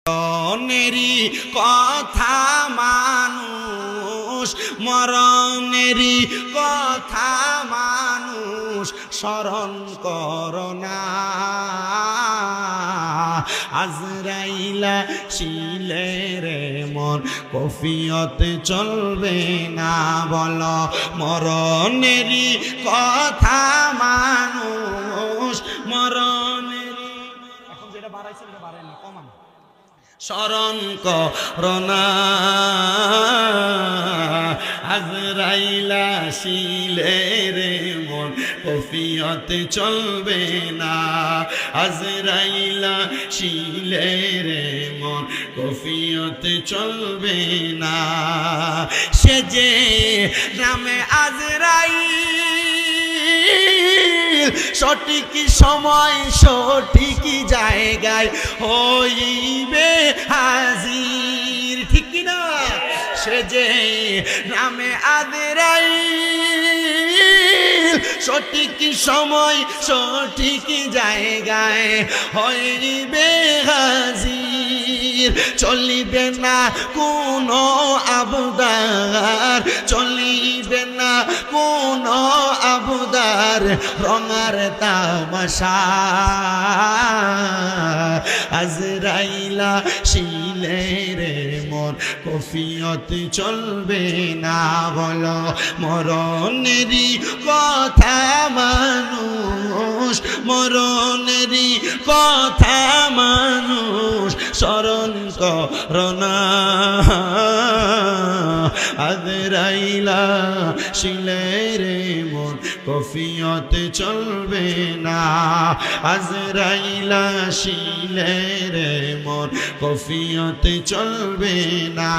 মরণেরই কথা মানুষ, মরণেরই কথা মানুষ স্মরণ করোনা। আজরাইলা শিলে রে মন কফিয়তে চলবে না, বলো মরণেরই কথা মানুষ, মরণেরই। এখন যেটা বাড়াইছে এটা বাড়াই না, কমান। স্মরণ করোনা আজরাইলা শিলে রে মন কফিয়তে চলবে না, আজরাইলা শিলে রে মন কফিয়তে চলবে না। সে যে নামে আজরাইল সঠিক সময় সঠিক জায়গায় হইবে হাজির, ঠিক কিনা? সে যে নামে আজরাইল সঠিক সময় সঠিক জায়গায় হইবে হাজির। চলিবে না কোনো আবদার, চলিবে না কোনো আবদার রঙার তামাশা। আজরাইলা শিলে রে মন কফিয়তে চলবে না, বলো মরণেরই কথা মানুষ, মরণেরই কথা মানুষ স্মরণ করোনা। আজরাইলা শিলে রে মন কফিয়তে চলবে না, আজরাইলা শিলে রে মন কফিয়তে চলবে না।